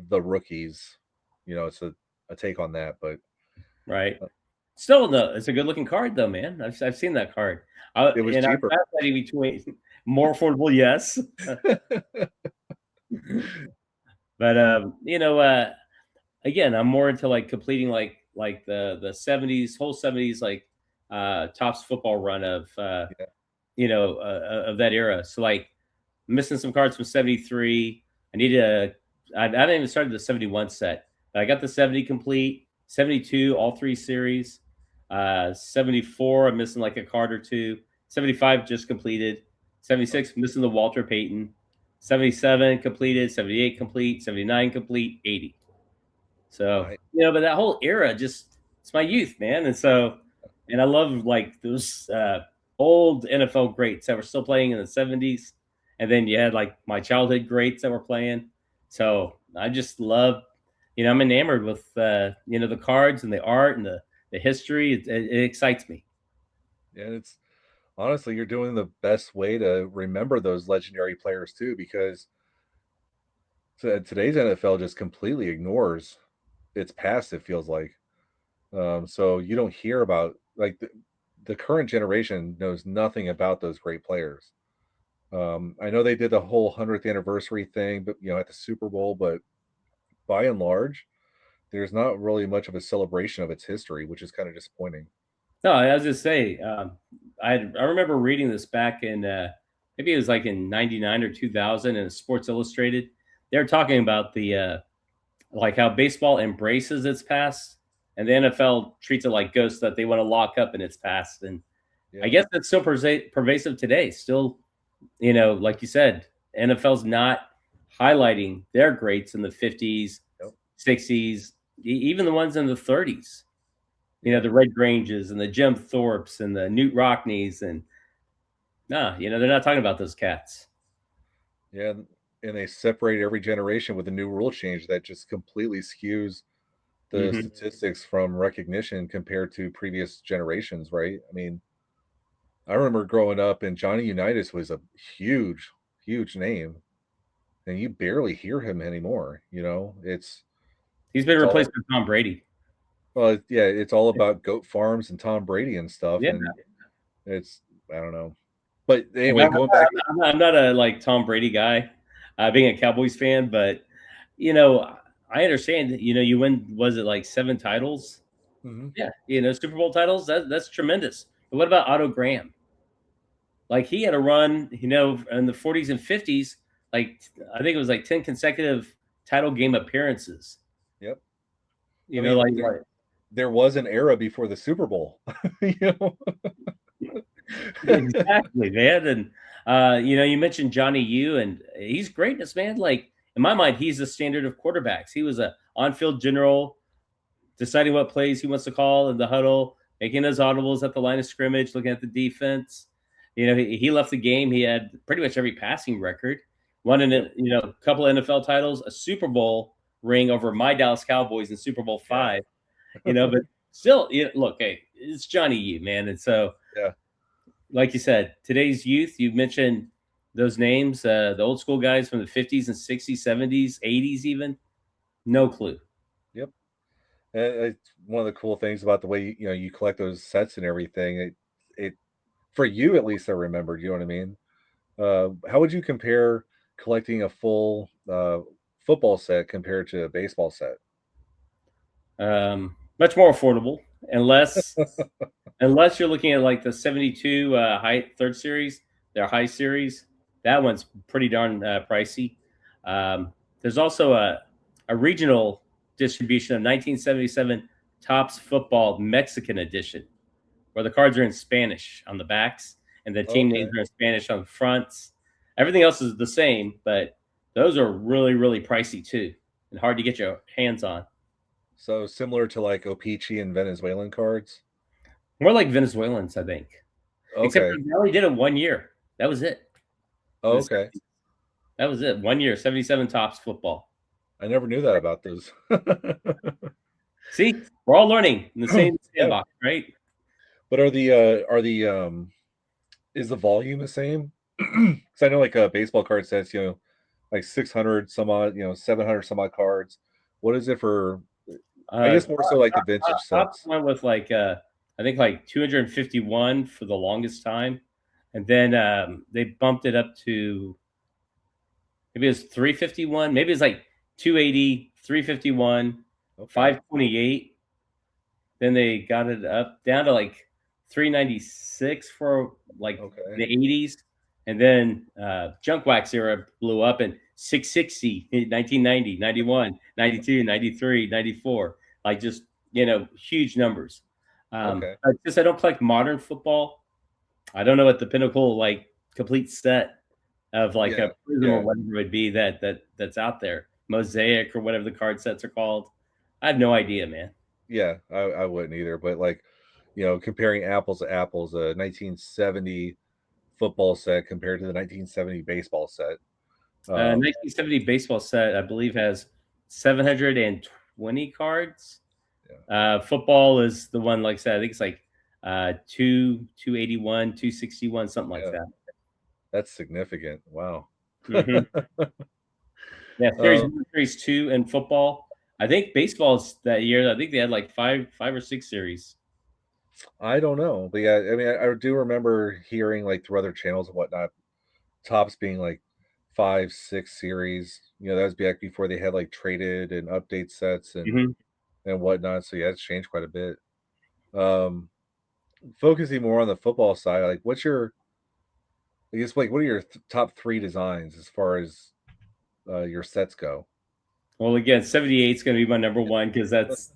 the rookies. It's a take on that, but Right. Still, no, it's a good looking card though, man. I've seen that card. it was And I'm cheaper. fascinating between more affordable, yes. But again, I'm more into like completing like the 70s, whole 70s, like tops football run of of that era. So like missing some cards from 73. I haven't even started the 71 set, but I got the 70 complete, 72, all three series. 74, I'm missing like a card or two. 75 just completed. 76 missing the Walter Payton. 77 completed. 78 complete. 79 complete. 80. So Right. but that whole era it's my youth, man. And I love like those old NFL greats that were still playing in the 70s, and then you had like my childhood greats that were playing. So I just love, I'm enamored with the cards and the art and the history. It excites me. And it's honestly, you're doing the best way to remember those legendary players too, because today's NFL just completely ignores its past. It feels like, so you don't hear about like the current generation knows nothing about those great players. I know they did the whole 100th anniversary thing, but at the Super Bowl, but by and large, there's not really much of a celebration of its history, which is kind of disappointing. No, I was just say, I remember reading this back in maybe it was like in '99 or 2000 in Sports Illustrated. They were talking about the like how baseball embraces its past, and the NFL treats it like ghosts that they want to lock up in its past. And I guess that's still pervasive today. Still, like you said, NFL's not highlighting their greats in the 50s, 60s, even the ones in the 30s. The Red Granges and the Jim Thorpes and the Newt Rockneys, and they're not talking about those cats. Yeah, and they separate every generation with a new rule change that just completely skews the statistics from recognition compared to previous generations, right? I mean, I remember growing up and Johnny Unitas was a huge, huge name, and you barely hear him anymore. He's been replaced by Tom Brady. Well, yeah, it's all about goat farms and Tom Brady and stuff, Yeah. and I don't know. But anyway, going back, I'm not a like Tom Brady guy, being a Cowboys fan, but I understand. You win, was it like 7 titles? Yeah, Super Bowl titles. That's tremendous. But what about Otto Graham? Like he had a run, in the 40s and 50s. Like I think it was like 10 consecutive title game appearances. Yep. There was an era before the Super Bowl. Exactly, man. And you mentioned Johnny U, and he's greatness, man. Like in my mind, he's the standard of quarterbacks. He was a on-field general, deciding what plays he wants to call in the huddle, making his audibles at the line of scrimmage, looking at the defense. He left the game. He had pretty much every passing record. Won a couple of NFL titles, a Super Bowl ring over my Dallas Cowboys in Super Bowl V. But still, look, hey, it's Johnny U, man. And so, like you said, today's youth, you mentioned those names, the old school guys from the 50s and 60s, 70s, 80s even, no clue. Yep. It's one of the cool things about the way, you collect those sets and everything. It for you, at least, I remembered, you know what I mean? How would you compare collecting a full football set compared to a baseball set? Much more affordable, unless you're looking at like the 72 high third series, their high series. That one's pretty darn pricey. There's also a regional distribution of 1977 Topps Football Mexican edition, where the cards are in Spanish on the backs and the team names are in Spanish on the fronts. Everything else is the same, but those are really, really pricey too, and hard to get your hands on. So similar to like O-Pee-Chee and Venezuelan cards? More like Venezuelans, I think. Okay. Except they only did it 1 year. That was it. Oh, okay. That was it. 1 year, 77 Topps Football. I never knew that about those. See, we're all learning in the same sandbox, right? But is the volume the same? Because I know like a baseball card sets, like 600 some odd, 700 some odd cards. What is it for? I Uh, guess more so like the vintage Topps sets. went with like I think like 251 for the longest time, and then they bumped it up to maybe it was 351. Maybe it's like 280, 351, Okay. 528. Then they got it up down to like 396 for like Okay. the 80s. And then Junk Wax era blew up in 660, 1990, 91, 92, 93, 94. Like just, huge numbers. Okay. I don't collect modern football. I don't know what the pinnacle, like, complete set of like Yeah. a prism or whatever it would be that's out there. Mosaic or whatever the card sets are called. I have no idea, man. Yeah, I wouldn't either. But like, comparing apples to apples, a 1970 football set compared to the 1970 baseball set. 1970 baseball set, I believe, has 720 cards. Football is the one, like I said, I think it's like 281, 261, something like that. That's significant. Wow. Mhm. Yeah, series Um, 1, series 2 in football. I think baseball's that year. I think they had like five or six series. I don't know, but yeah, I mean, I do remember hearing like through other channels and whatnot, tops being like 5, 6 series. That was back before they had like traded and update sets and Mhm. and whatnot. So yeah, it's changed quite a bit. Um, Focusing more on the football side, like I guess like what are your top 3 designs as far as your sets go? Well, again, 78 is going to be my number one because that's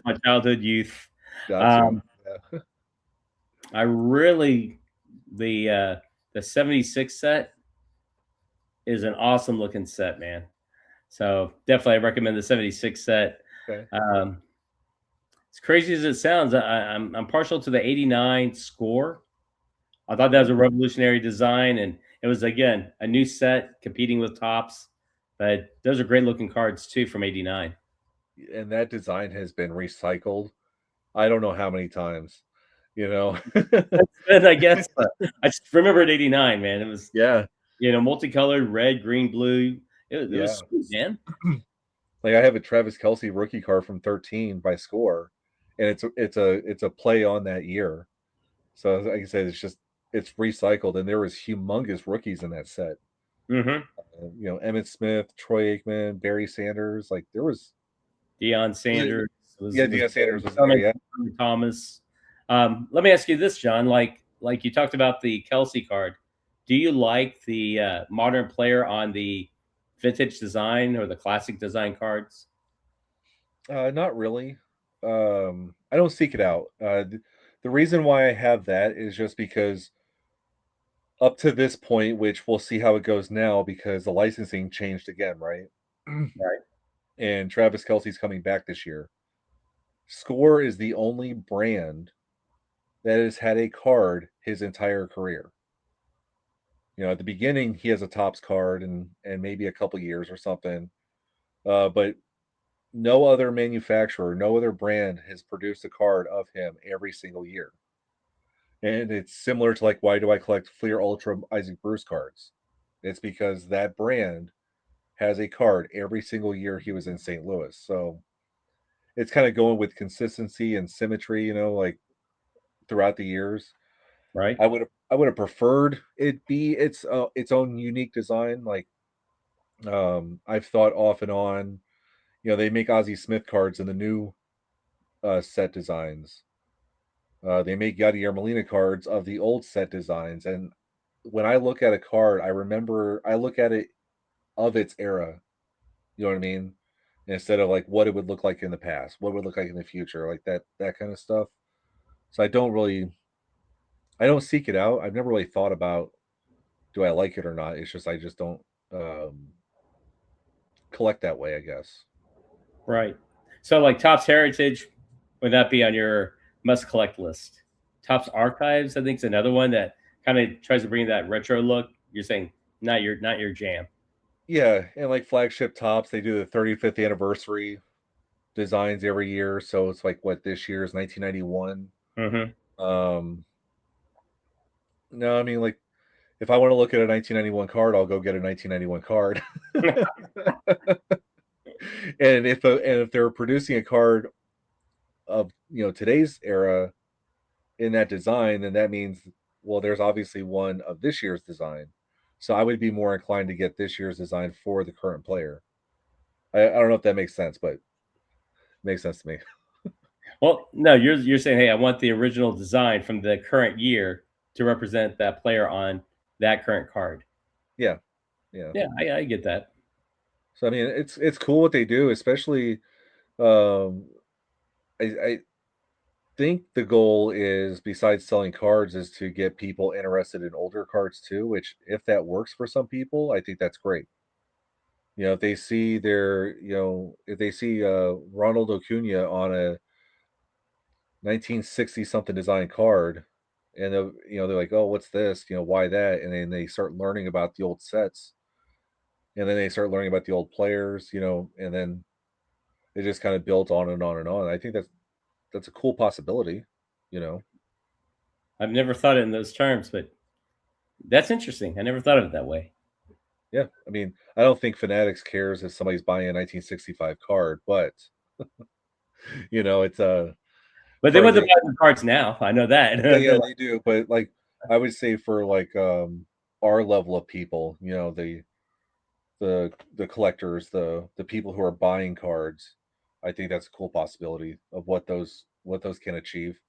my childhood youth. Got to. Um, I really the 76 set is an awesome looking set, man. So definitely I recommend the 76 set. Okay. As crazy as it sounds, I'm partial to the 89 score. I thought that was a revolutionary design, and it was again a new set competing with Tops. But those are great looking cards too from 89. And that design has been recycled. I don't know how many times, you know. I guess I just remembered 89, man. It was Yeah. multicolored, red, green, blue. It Yeah. was sweet, man. Like I have a Travis Kelce rookie card from 13 by score, and it's a play on that year. So like I said, it's recycled, and there was humongous rookies in that set. Mm-hmm. Emmitt Smith, Troy Aikman, Barry Sanders. Like there was Deion Sanders. Deion Sanders was there. Yeah. Thomas. Let me ask you this, John. Like you talked about the Kelsey card. Do you like the modern player on the vintage design or the classic design cards? Not really. I don't seek it out. The reason why I have that is just because up to this point, which we'll see how it goes now because the licensing changed again, right? Right. And Travis Kelce's coming back this year. Score is the only brand that has had a card his entire career. At the beginning, he has a Tops card and maybe a couple years or something. But no other manufacturer, no other brand has produced a card of him every single year. And it's similar to like, why do I collect Fleer Ultra Isaac Bruce cards? It's because that brand has a card every single year he was in St. Louis. So it's kind of going with consistency and symmetry, like throughout the years. Right. I would have preferred it be its own unique design. Like I've thought off and on, they make Ozzie Smith cards in the new set designs. They make Yadier Molina cards of the old set designs, and when I look at a card, I look at it of its era. You know what I mean? Instead of like what it would look like in the past, what it would look like in the future, like that kind of stuff. So I don't seek it out. I've never really thought about do I like it or not. It's just I just don't collect that way, I guess. Right. So like Topps Heritage, would that be on your must collect list? Topps Archives, I think, is another one that kind of tries to bring that retro look. You're saying not your jam. Yeah, and like flagship Tops, they do the 35th anniversary designs every year. So it's like what this year is 1991. Mm-hmm. No, I mean like if I want to look at a 1991 card, I'll go get a 1991 card. And if they're producing a card of today's era in that design, then that means, well, there's obviously one of this year's design. So I would be more inclined to get this year's design for the current player. I don't know if that makes sense, but it makes sense to me. Well, no, you're saying, hey, I want the original design from the current year to represent that player on that current card. Yeah. Yeah, I get that. So I mean, it's cool what they do, especially. I think the goal is, besides selling cards, is to get people interested in older cards too. Which, if that works for some people, I think that's great. If they see Ronald Acuna on a 1960 something design card, and they're like, oh, what's this? Why that? And then they start learning about the old sets, and then they start learning about the old players, and then it just kind of built on and on and on. I think that's a cool possibility. I've never thought it in those terms, but that's interesting. I never thought of it that way. Yeah, I mean, I don't think Fanatics cares if somebody's buying a 1965 card, but it's But they want to buy the cards now. I know that. yeah, they do. But like, I would say for like our level of people, the collectors, the people who are buying cards, I think that's a cool possibility of what those can achieve.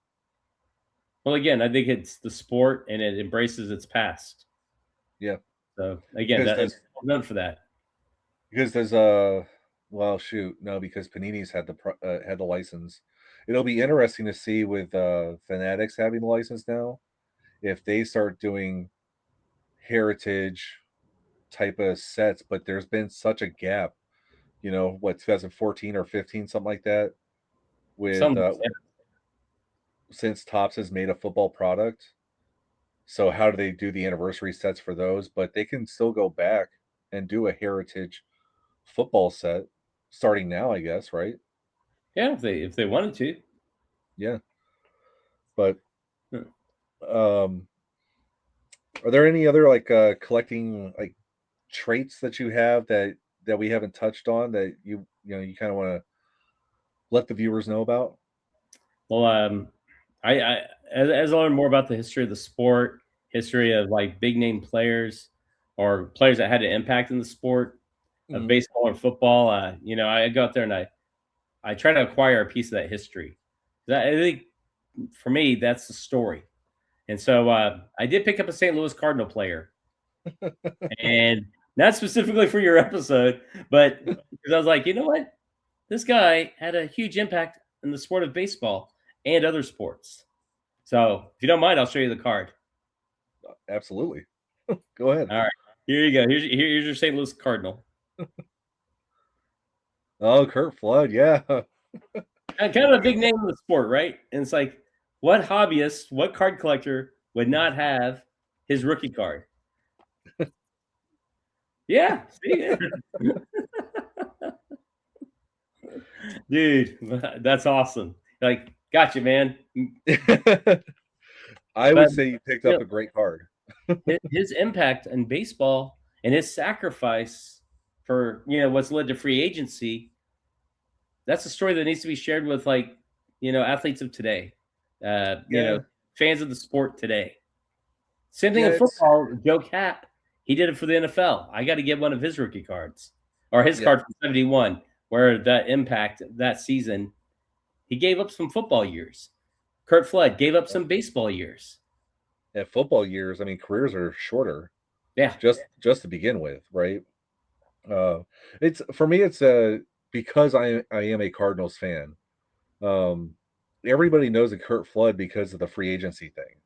Well, again, I think it's the sport and it embraces its past. Yeah. So again, that's known for that. Because there's well, shoot, no, because Panini's had the license. It'll be interesting to see with Fanatics having the license now, if they start doing heritage type of sets. But there's been such a gap, what, 2014 or 15, something like that, with since Topps has made a football product. So how do they do the anniversary sets for those? But they can still go back and do a heritage football set starting now, I guess, right? Yeah, if they wanted to. Yeah. But are there any other like collecting like traits that you have that we haven't touched on that you kind of want to let the viewers know about? Well, I as I learn more about the history of the sport, history of like big name players or players that had an impact in the sport of baseball or football, I go out there and I try to acquire a piece of that history. I think for me, that's the story. And so I did pick up a St. Louis Cardinal player, and not specifically for your episode, but because I was like, you know what, this guy had a huge impact in the sport of baseball and other sports. So if you don't mind, I'll show you the card. Absolutely. Go ahead. All right. Here you go. Here's your St. Louis Cardinal. Oh, Curt Flood. Yeah. Kind of a big name in the sport, right? And it's like, what hobbyist, what card collector would not have his rookie card? Yeah. See? Dude, that's awesome. Like, gotcha, man. I would say you picked up a great card. His impact in baseball and his sacrifice for what's led to free agency, that's a story that needs to be shared with athletes of today, fans of the sport today. Same thing in football. Joe Cap, he did it for the NFL. I got to get one of his rookie cards or his card from 71, where that impact that season, he gave up some football years. Curt Flood gave up some baseball years. At football years, I mean, careers are shorter. Yeah, just to begin with, right? It's for me. It's because I am a Cardinals fan. Everybody knows a Curt Flood because of the free agency thing,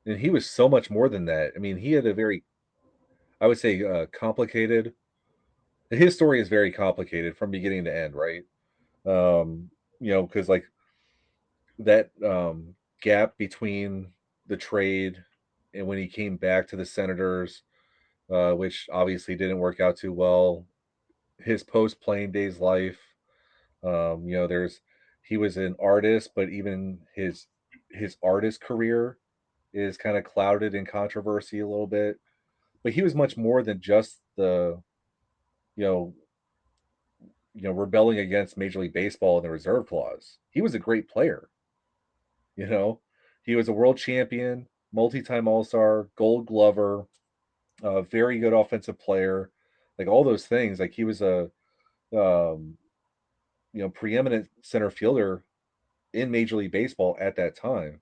and he was so much more than that. I mean, he had a very, I would say, complicated. His story is very complicated from beginning to end, right? Because like that gap between the trade and when he came back to the Senators, which obviously didn't work out too well. His post-playing days life, he was an artist, but even his artist career is kind of clouded in controversy a little bit, but he was much more than just the, you know, rebelling against Major League Baseball and the reserve clause. He was a great player. You know, he was a world champion, multi-time All-Star, Gold Glover, a very good offensive player, like all those things. Like he was a preeminent center fielder in Major League Baseball at that time.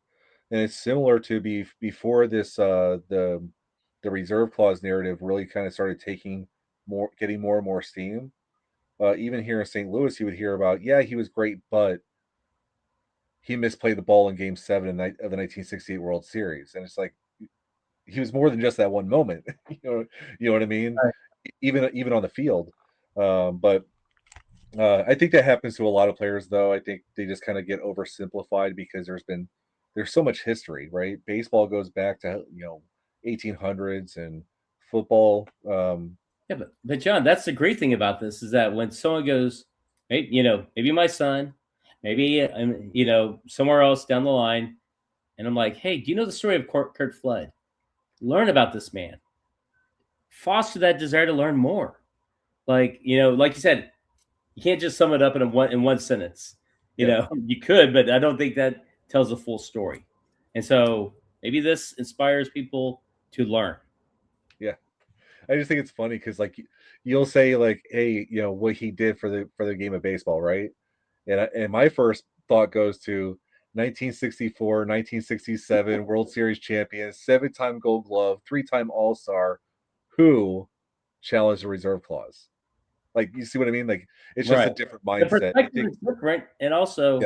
And it's similar to before this the reserve clause narrative really kind of started getting more and more steam. Even here in St. Louis, you would hear about, yeah, he was great, but he misplayed the ball in Game 7 of the 1968 World Series, and it's like he was more than just that one moment. You know what I mean? Right. Even on the field. But I think that happens to a lot of players, though. I think they just kind of get oversimplified because there's so much history, right? Baseball goes back to 1800s, and football. Yeah, but John, that's the great thing about this is that when someone goes, maybe my son, maybe somewhere else down the line, and I'm like, hey, do you know the story of Curt Flood? Learn about this man. Foster that desire to learn more. Like you said, you can't just sum it up in one sentence. You could, but I don't think that tells the full story. And so maybe this inspires people to learn. Yeah. I just think it's funny because like you'll say like, hey, what he did for the game of baseball, right? And my first thought goes to 1964, 1967 World Series champion, 7-time Gold Glove, 3-time All-Star, who challenged the reserve clause. Like, you see what I mean? Like, it's just a different mindset. The perspective is different, and also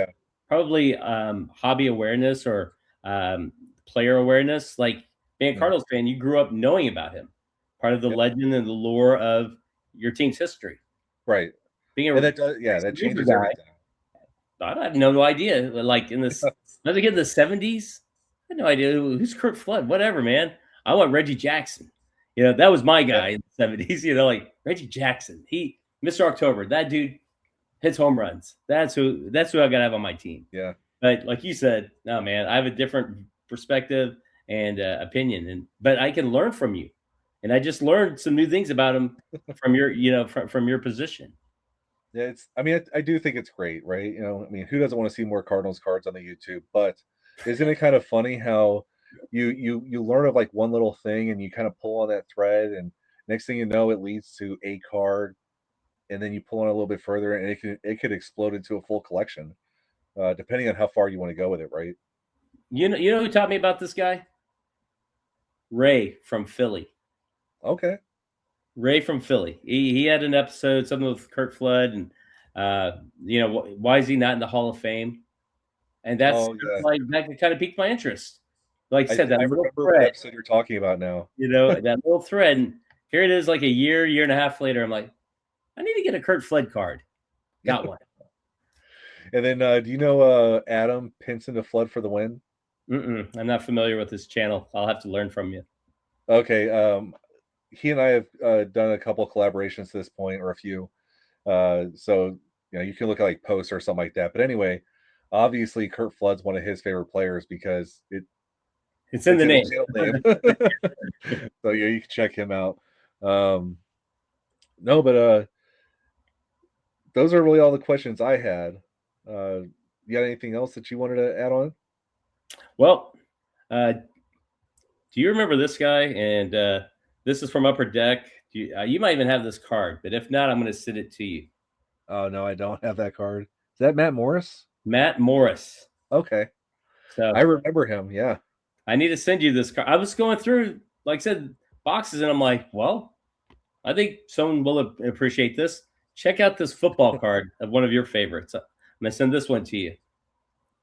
probably hobby awareness or player awareness. Like being a Cardinals fan, you grew up knowing about him, part of the legend and the lore of your team's history. Right. That changes everything. I had no idea. Like in this, as a kid in the 70s, I had no idea who's Curt Flood. Whatever, man. I want Reggie Jackson. That was my guy in the 70s. Like Reggie Jackson. He, Mr. October. That dude hits home runs. That's who I gotta have on my team. Yeah. But like you said, no, man, I have a different perspective and opinion, but I can learn from you. And I just learned some new things about him from your, from your position. Yeah, I do think it's great, right? Who doesn't want to see more Cardinals cards on the YouTube? But isn't it kind of funny how you learn of like one little thing and you kind of pull on that thread, and next thing you know, it leads to a card, and then you pull on a little bit further, and it could explode into a full collection, depending on how far you want to go with it, right? You know who taught me about this guy? Ray from Philly. Okay. Ray from Philly. He had an episode, something with Curt Flood, and why is he not in the Hall of Fame? And that's like that kind of piqued my interest. Like I said, that little thread the episode you're talking about now. That little thread. And here it is, like a year and a half later. I'm like, I need to get a Curt Flood card. Got one. And then, do you know Adam Pinson to Flood for the Win? I'm not familiar with his channel. I'll have to learn from you. Okay. He and I have done a couple of collaborations to this point, or a few. So you can look at like posts or something like that. But anyway, obviously Curt Flood's one of his favorite players because it's in the name. So you can check him out. No, but those are really all the questions I had. You got anything else that you wanted to add on? Well, do you remember this guy? And this is from Upper Deck. You might even have this card, but if not, I'm going to send it to you. Oh, no, I don't have that card. Is that Matt Morris? Matt Morris. Okay. So I remember him, yeah. I need to send you this card. I was going through, like I said, boxes, and I'm like, well, I think someone will appreciate this. Check out this football card of one of your favorites. I'm going to send this one to you.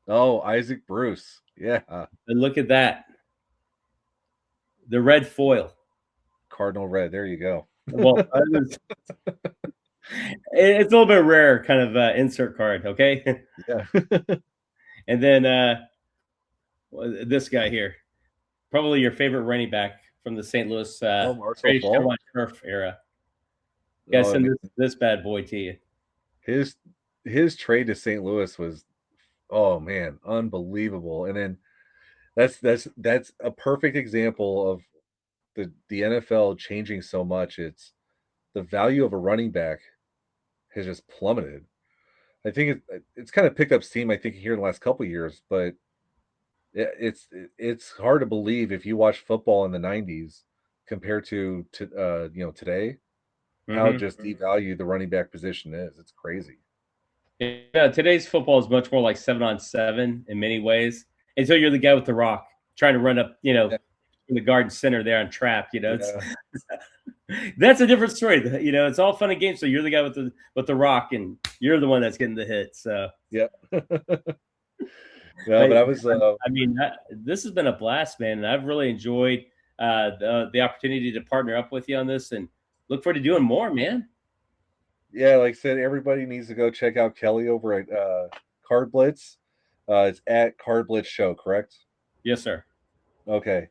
Oh, Isaac Bruce. Yeah. And look at that. The red foil. Cardinal red. There you go. Well, it's a little bit rare kind of insert card, okay? Yeah. And then this guy here, probably your favorite running back from the St. Louis turf era. Yeah, send this bad boy to you. His trade to St. Louis was, oh man, unbelievable. And then That's a perfect example of the NFL changing so much. It's the value of a running back has just plummeted. I think it's kind of picked up steam, I think, here in the last couple of years, but it's hard to believe if you watch football in the 90s compared to today, how Mhm. just devalued the running back position is. It's crazy. Yeah, today's football is much more like 7-on-7 in many ways. Until you're the guy with the rock trying to run up, Yeah, in the garden center there on trap. It's yeah, that's a different story. It's all fun and games. So you're the guy with the rock, and you're the one that's getting the hit. So, yeah. No, but but I was I mean, this has been a blast, man, and I've really enjoyed the opportunity to partner up with you on this, and look forward to doing more, man. yeah, like I said, everybody needs to go check out Kelly over at Card Blitz. It's at Card Blitz Show, correct? Yes, sir. Okay.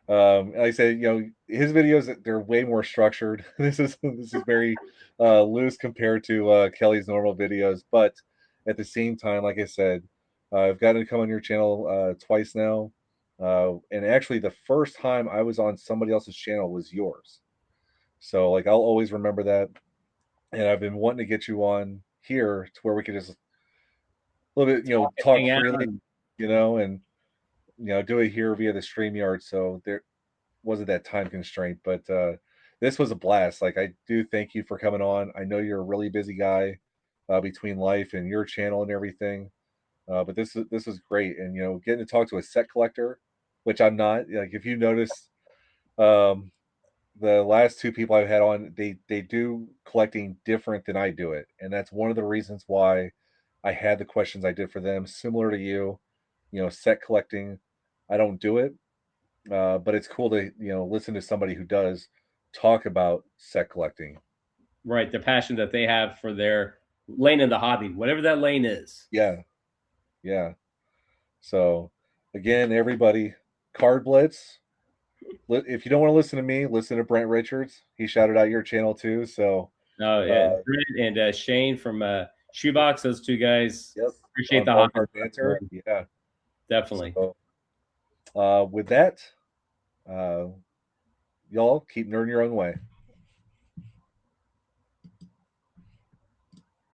Like I said, his videos, they're way more structured. This is very loose compared to Kelly's normal videos, but at the same time, like I said, I've gotten to come on your channel twice now, and actually, the first time I was on somebody else's channel was yours. So, like, I'll always remember that, and I've been wanting to get you on here to where we could just a little bit, talk Hang out. freely, and do it here via the StreamYard. So there wasn't that time constraint, but this was a blast. Like, I do thank you for coming on. I know you're a really busy guy between life and your channel and everything, but this is great. And getting to talk to a set collector, which I'm not. Like, if you notice, um, the last two people I've had on, they do collecting different than I do it, and that's one of the reasons why I had the questions I did for them. Similar to you, set collecting, I don't do it, but it's cool to listen to somebody who does talk about set collecting. Right, the passion that they have for their lane in the hobby, whatever that lane is. Yeah, yeah. So again, everybody, Card Blitz. If you don't want to listen to me, listen to Brent Richards. He shouted out your channel too. So Oh yeah, Brent and Shane from Shoebox, those two guys yep, appreciate on the hobby. Ballpark Banter. Yeah. Definitely. So with that, uh, y'all keep nerding your own way.